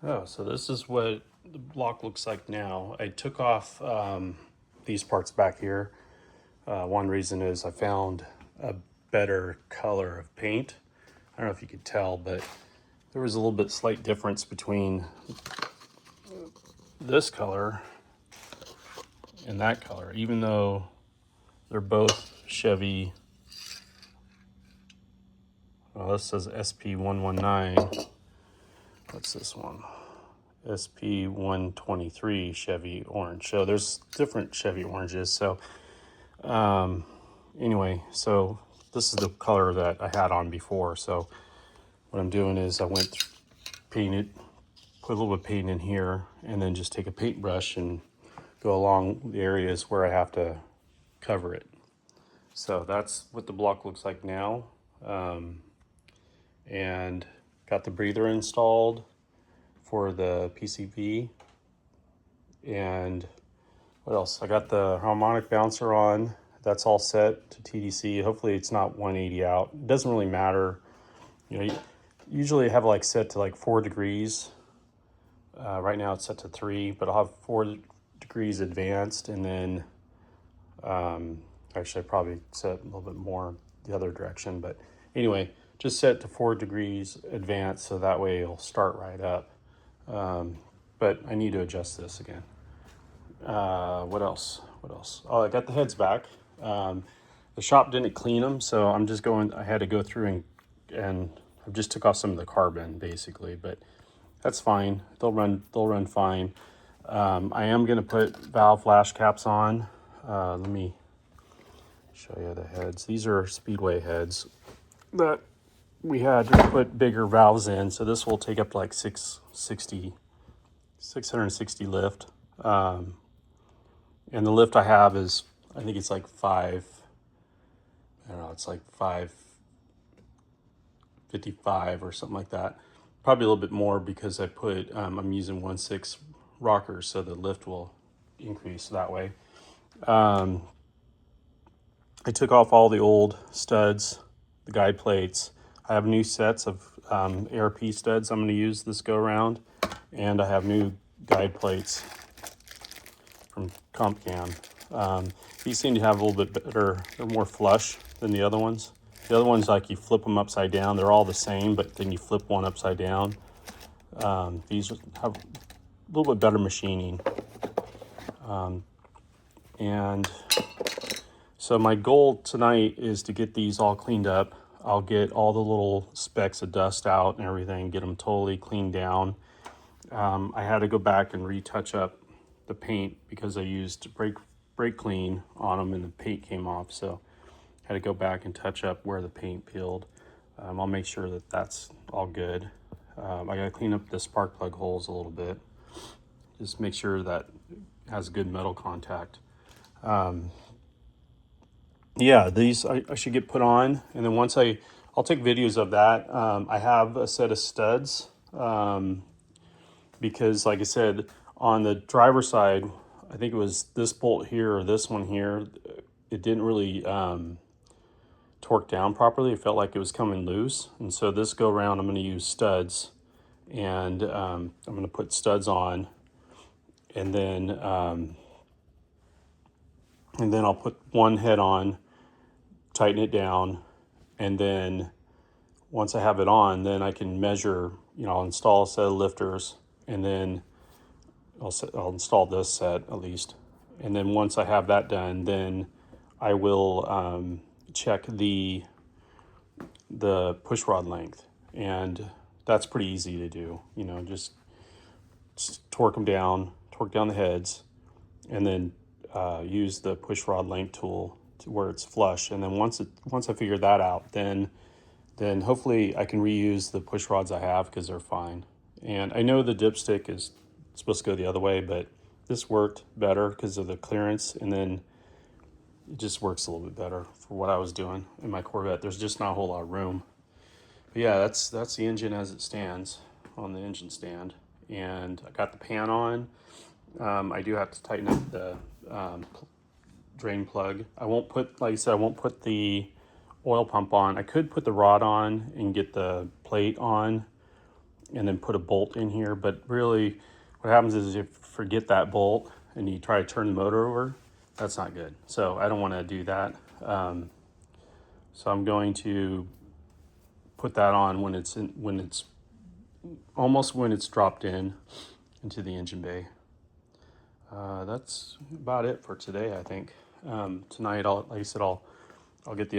Oh, so this is what the block looks like now. I took off these parts back here. One reason is I found a better color of paint. I don't know if you could tell, but there was a little bit slight difference between this color and that color, even though they're both Chevy. Well, this says SP119. What's this one? SP123 Chevy orange. So there's different Chevy oranges. So anyway, so this is the color that I had on before. So what I'm doing is I went painted, put a little bit of paint in here, and then just take a paintbrush and go along the areas where I have to cover it. So that's what the block looks like now. And got the breather installed for the PCV. And what else? I got the harmonic bouncer on. That's all set to TDC. Hopefully it's not 180 out. It doesn't really matter. You know, usually I have like set to like 4 degrees. Right now it's set to 3, but I'll have 4 degrees advanced, and then actually I probably set a little bit more the other direction. But anyway, just set to 4 degrees advanced so that way it'll start right up. But I need to adjust this again. What else? What else? Oh, I got the heads back. The shop didn't clean them, so I'm just going. I had to go through and I just took off some of the carbon basically, but that's fine. They'll run. They'll run fine. I am going to put valve flash caps on. Let me show you the heads. These are Speedway heads that we had to put bigger valves in, so this will take up to like 660 lift. And the lift I have is, I think it's like 5, I don't know, it's like 555 or something like that. Probably a little bit more because I'm using 1/6 rockers, so the lift will increase that way. I took off all the old studs, the guide plates. I have new sets of ARP studs I'm going to use this go around, and I have new guide plates from CompCam. These seem to have a little bit better, they're more flush than the other ones. The other ones, like you flip them upside down, they're all the same, but then you flip one upside down. These have a little bit better machining. And so my goal tonight is to get these all cleaned up. I'll get all the little specks of dust out and everything, get them totally cleaned down. I had to go back and retouch up the paint because I used brake clean on them and the paint came off. So I had to go back and touch up where the paint peeled. I'll make sure that that's all good. I got to clean up the spark plug holes a little bit. Just make sure that it has good metal contact. Yeah, these I should get put on, and then I'll take videos of that. I have a set of studs because, like I said, on the driver's side, I think it was this bolt here or this one here. It didn't really torque down properly. It felt like it was coming loose, and so this go around, I'm going to use studs, and I'm going to put studs on, and then I'll put one head on, tighten it down, and then once I have it on, then I can measure, I'll install a set of lifters, and then I'll install this set at least. And then once I have that done, then I will check the push rod length. And that's pretty easy to do, just torque down the heads, and then use the push rod length tool to where it's flush. And then once I figure that out, then hopefully I can reuse the push rods I have because they're fine. And I know the dipstick is supposed to go the other way, but this worked better because of the clearance, and then it just works a little bit better for what I was doing in my Corvette. There's just not a whole lot of room. But yeah, that's the engine as it stands on the engine stand. And I got the pan on. I do have to tighten up the drain plug. I won't put, like I said, I won't put the oil pump on. I could put the rod on and get the plate on and then put a bolt in here. But really what happens is if you forget that bolt and you try to turn the motor over, that's not good. So I don't want to do that. So I'm going to put that on when it's almost when it's dropped in into the engine bay. That's about it for today, I think. Tonight, like I said, I'll get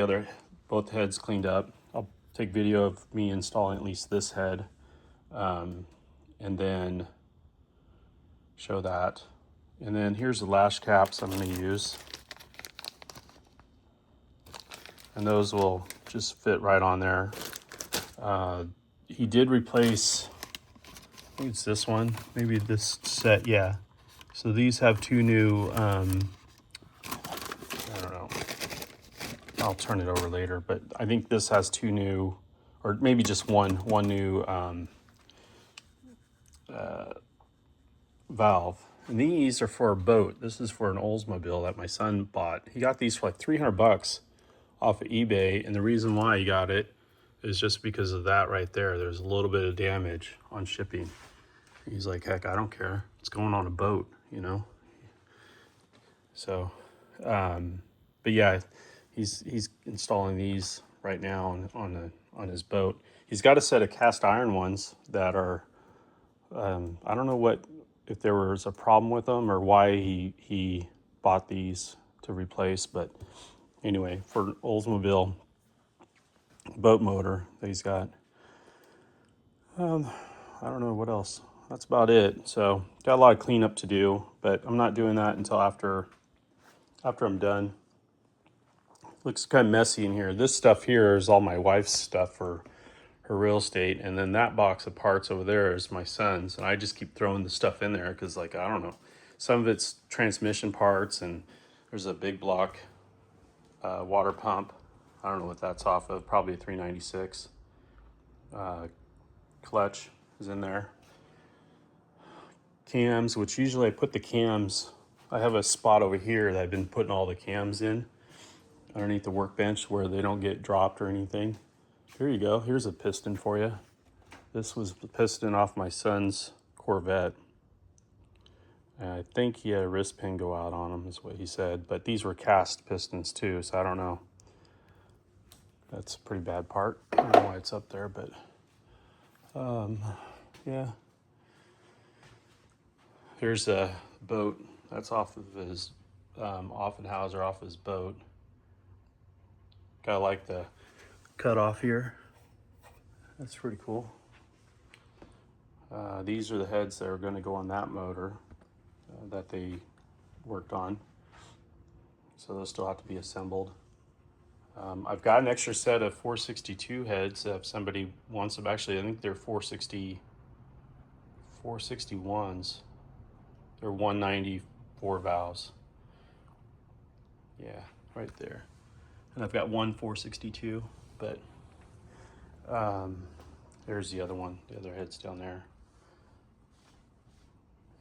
both heads cleaned up. I'll take video of me installing at least this head, and then show that. And then here's the lash caps I'm going to use, and those will just fit right on there. He did replace, I think it's this one, maybe this set, yeah. So these have two new, I don't know, I'll turn it over later, but I think this has two new, or maybe just one new valve. And these are for a boat. This is for an Oldsmobile that my son bought. He got these for like 300 bucks off of eBay, and the reason why he got it is just because of that right there. There's a little bit of damage on shipping. He's like, heck, I don't care. It's going on a boat, you know? So, but yeah, he's installing these right now on his boat. He's got a set of cast iron ones that are, I don't know if there was a problem with them or why he bought these to replace, but anyway, for an Oldsmobile boat motor that he's got. I don't know what else. That's about it. So got a lot of cleanup to do, but I'm not doing that until after I'm done. Looks kind of messy in here. This stuff here is all my wife's stuff for her real estate, and then that box of parts over there is my son's, and I just keep throwing the stuff in there because, like, I don't know, some of it's transmission parts, and there's a big block water pump. I don't know what that's off of, probably a 396. Clutch is in there. Cams, which usually I put the cams, I have a spot over here that I've been putting all the cams in underneath the workbench where they don't get dropped or anything. Here you go. Here's a piston for you. This was the piston off my son's Corvette. And I think he had a wrist pin go out on him, is what he said. But these were cast pistons too, so I don't know. That's a pretty bad part. I don't know why it's up there, but yeah. Here's a boat. That's off of his Offenhauser, off his boat. Kind of like the cut off here. That's pretty cool. These are the heads that are going to go on that motor that they worked on. So those still have to be assembled. I've got an extra set of 462 heads if somebody wants them. Actually, I think they're 461s. They're 194 valves. Yeah, right there. And I've got one 462, but there's the other one. The other head's down there.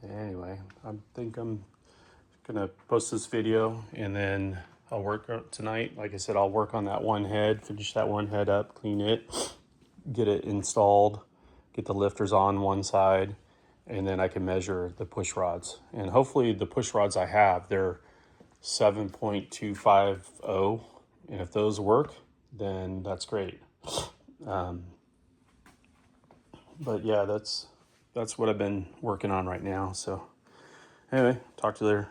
Anyway, I think I'm gonna post this video and then I'll work tonight. Like I said, I'll work on that one head, finish that one head up, clean it, get it installed, get the lifters on one side, and then I can measure the push rods. And hopefully the push rods I have, they're 7.250, and if those work, then that's great. But yeah, that's what I've been working on right now. So anyway, talk to you later.